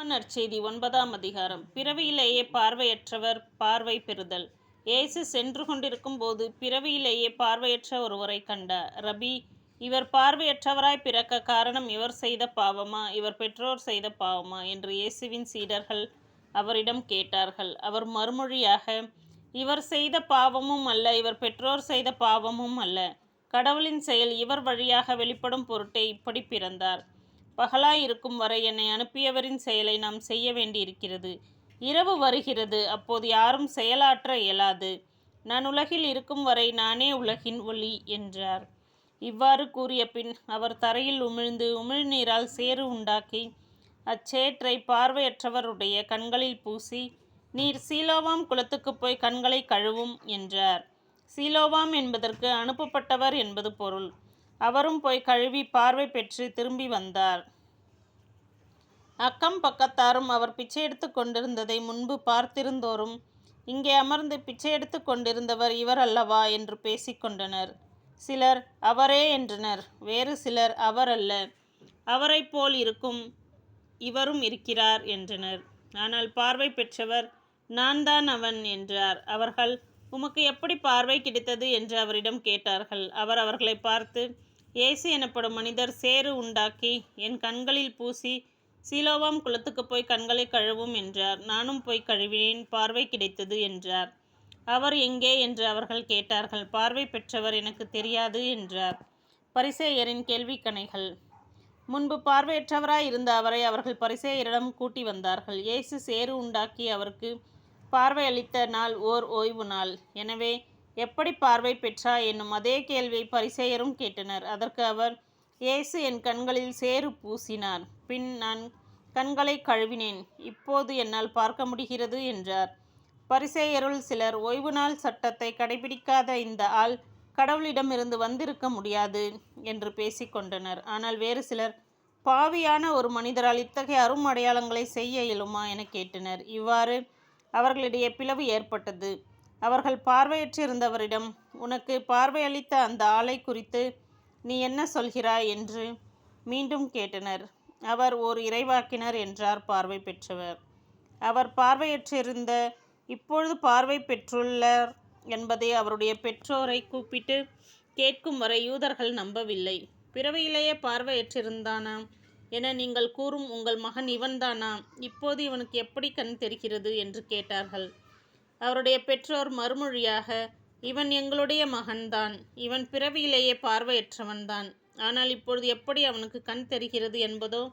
நற்செய்தி 9ஆம் அதிகாரம். பிறவியிலேயே பார்வையற்றவர் பார்வை பெறுதல். இயேசு சென்று கொண்டிருக்கும் போது பிறவியிலேயே பார்வையற்ற ஒருவரை கண்டார். ரபி, இவர் பார்வையற்றவராய் பிறக்க காரணம் இவர் செய்த பாவமா, இவர் பெற்றோர் செய்த பாவமா என்று இயேசுவின் சீடர்கள் அவரிடம் கேட்டார்கள். அவர் மறுமொழியாக, இவர் செய்த பாவமும் அல்ல, இவர் பெற்றோர் செய்த பாவமும் அல்ல. கடவுளின் செயல் இவர் வழியாக வெளிப்படும் பொருட்டே இப்படி பிறந்தார். பகலாயிருக்கும் வரை என்னை அனுப்பியவரின் செயலை நாம் செய்ய வேண்டியிருக்கிறது. இரவு வருகிறது, அப்போது யாரும் செயலாற்ற இயலாது. நான் உலகில் இருக்கும் வரை நானே உலகின் ஒளி என்றார். இவ்வாறு கூறிய பின் அவர் தரையில் உமிழ்ந்து உமிழ்நீரால் சேறு உண்டாக்கி அச்சேற்றை பார்வையற்றவருடைய கண்களில் பூசி, நீர் சீலோவாம் குளத்துக்கு போய் கண்களை கழுவும் என்றார். சீலோவாம் என்பதற்கு அனுப்பப்பட்டவர் என்பது பொருள். அவரும் போய் கழுவி பார்வை பெற்று திரும்பி வந்தார். அக்கம் பக்கத்தாரும் அவர் பிச்சை எடுத்து கொண்டிருந்ததை முன்பு பார்த்திருந்தோரும், இங்கே அமர்ந்து பிச்சை எடுத்து கொண்டிருந்தவர் இவர் அல்லவா என்று பேசிக்கொண்டனர். சிலர் அவரே என்றனர். வேறு சிலர் அவர் அல்ல, அவரை போல் இருக்கும் இவரும் இருக்கிறார் என்றனர். ஆனால் பார்வை பெற்றவர் நான் தான் அவன் என்றார். அவர்கள், உமக்கு எப்படி பார்வை கிடைத்தது என்று அவரிடம் கேட்டார்கள். அவர் அவர்களை பார்த்து, இயேசு எனப்படும் மனிதர் சேறு உண்டாக்கி என் கண்களில் பூசி, சீலோவாம் குளத்துக்கு போய் கண்களை கழுவும் என்றார். நானும் போய் கழுவினேன், பார்வை கிடைத்தது என்றார். அவர் எங்கே என்று அவர்கள் கேட்டார்கள். பார்வை பெற்றவர் எனக்கு தெரியாது என்றார். பரிசேயரின் கேள்விக்கணைகள். முன்பு பார்வையற்றவராய் இருந்த அவரை அவர்கள் பரிசேயரிடம் கூட்டி வந்தார்கள். இயேசு சேறு உண்டாக்கி அவருக்கு பார்வை அளித்த நாள் ஓர் ஓய்வு நாள். எனவே எப்படி பார்வை பெற்றாய் என்னும் அதே கேள்வியை பரிசேயரும் கேட்டனர். அதற்கு அவர், இயேசு என் கண்களில் சேறு பூசினார், பின் நான் கண்களை கழுவினேன், இப்போது என்னால் பார்க்க முடிகிறது என்றார். பரிசேயருள் சிலர், ஓய்வு நாள் சட்டத்தை கடைபிடிக்காத இந்த ஆள் கடவுளிடமிருந்து வந்திருக்க முடியாது என்று பேசிக்கொண்டனர். ஆனால் வேறு சிலர், பாவியான ஒரு மனிதரால் இத்தகைய அரும் அடையாளங்களை செய்ய இயலுமா என கேட்டனர். இவ்வாறு அவர்களிடையே பிளவு ஏற்பட்டது. அவர்கள் பார்வையற்றிருந்தவரிடம், உனக்கு பார்வையளித்த அந்த ஆளை குறித்து நீ என்ன சொல்கிறாய் என்று மீண்டும் கேட்டனர். அவர் ஓர் இறைவாக்கினர் என்றார் பார்வை பெற்றவர். அவர் பார்வையற்றிருந்த இப்பொழுது பார்வை பெற்றுள்ளார் என்பதை அவருடைய பெற்றோரை கூப்பிட்டு கேட்கும் வரை யூதர்கள் நம்பவில்லை. பிறவியிலேயே பார்வையற்றிருந்தானா என நீங்கள் கூறும் உங்கள் மகன் இவன்தானா? இப்போது இவனுக்கு எப்படி கண் தெரிகிறது என்று கேட்டார்கள். அவருடைய பெற்றோர் மறுமொழியாக, இவன் எங்களுடைய மகன்தான், இவன் பிறவியிலேயே பார்வையற்றவன்தான். ஆனால் இப்பொழுது எப்படி அவனுக்கு கண் தெரிகிறது என்பதோ,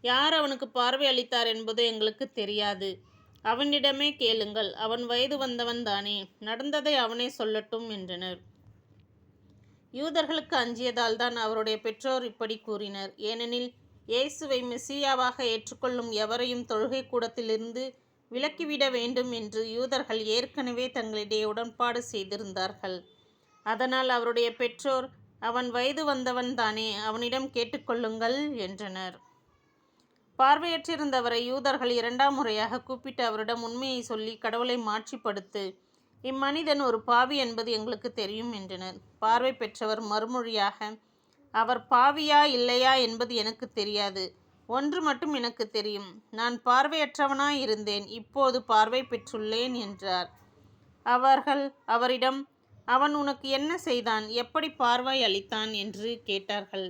யார் அவனுக்கு பார்வை அளித்தார் என்பதோ எங்களுக்கு தெரியாது. அவனிடமே கேளுங்கள், அவன் வயது வந்தவன் தானே, நடந்ததை அவனே சொல்லட்டும் என்றனர். யூதர்களுக்கு அஞ்சியதால் தான் அவருடைய பெற்றோர் இப்படி கூறினர். ஏனெனில் இயேசுவை மெசியாவாக ஏற்றுக்கொள்ளும் எவரையும் தொழுகை கூடத்திலிருந்து விலக்கிவிட வேண்டும் என்று யூதர்கள் ஏற்கனவே தங்களிடையே உடன்பாடு செய்திருந்தார்கள். அதனால் அவருடைய பெற்றோர், அவன் வயது வந்தவன் தானே, அவனிடம் கேட்டுக்கொள்ளுங்கள் என்றனர். பார்வையற்றிருந்தவரை யூதர்கள் 2ஆம் முறையாக கூப்பிட்டு அவரிடம் உண்மையை சொல்லி, கடவுளை மாட்சிப்படுத்து, இம்மனிதன் ஒரு பாவி என்பது எங்களுக்கு தெரியும் என்றனர். பார்வை பெற்றவர் மறுமொழியாக, அவர் பாவியா இல்லையா என்பது எனக்கு தெரியாது. ஒன்று மட்டும் எனக்கு தெரியும், நான் பார்வையற்றவனாய் இருந்தேன், இப்போது பார்வை பெற்றுள்ளேன் என்றார். அவர்கள் அவரிடம், அவன் உனக்கு என்ன செய்தான், எப்படி பார்வை அளித்தான் என்று கேட்டார்கள்.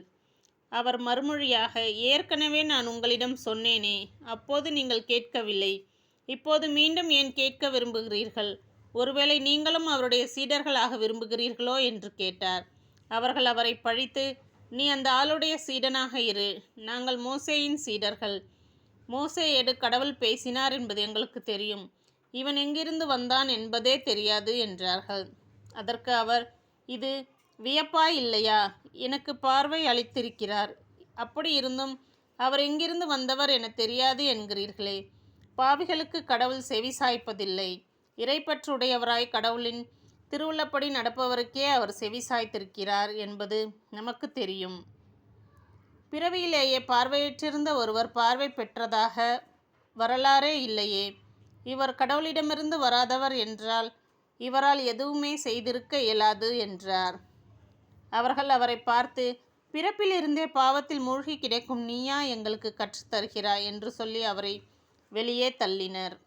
அவர் மறுமொழியாக, ஏற்கனவே நான் உங்களிடம் சொன்னேனே, அப்போது நீங்கள் கேட்கவில்லை, இப்போது மீண்டும் ஏன் கேட்க விரும்புகிறீர்கள்? ஒருவேளை நீங்களும் அவருடைய சீடர்களாக விரும்புகிறீர்களோ என்று கேட்டார். அவர்கள் அவரை பழித்து, நீ அந்த ஆளுடைய சீடனாக இரு, நாங்கள் மோசேயின் சீடர்கள். மோசேயோடு கடவுள் பேசினார் என்பது எங்களுக்கு தெரியும், இவன் எங்கிருந்து வந்தான் என்பதே தெரியாது என்றார்கள். அதற்கு அவர், இது வியப்பாய் இல்லையா? எனக்கு பார்வை அளித்திருக்கிறார், அப்படி இருந்தும் அவர் எங்கிருந்து வந்தவர் என தெரியாது என்கிறீர்களே. பாவிகளுக்கு கடவுள் செவி சாய்ப்பதில்லை, இறைப்பற்றுடையவராய் கடவுளின் திருவுள்ளப்படி நடப்பவருக்கே அவர் செவி சாய்த்திருக்கிறார் என்பது நமக்கு தெரியும். பிறவியிலேயே பார்வையற்றிருந்த ஒருவர் பார்வை பெற்றதாக வரலாறே இல்லையே. இவர் கடவுளிடமிருந்து வராதவர் என்றால் இவரால் எதுவுமே செய்திருக்க இயலாது என்றார். அவர்கள் அவரை பார்த்து, பிறப்பிலிருந்தே பாவத்தில் மூழ்கி கிடக்கும் நீயா எங்களுக்கு கற்றுத்தருகிறாய் என்று சொல்லி அவரை வெளியே தள்ளினர்.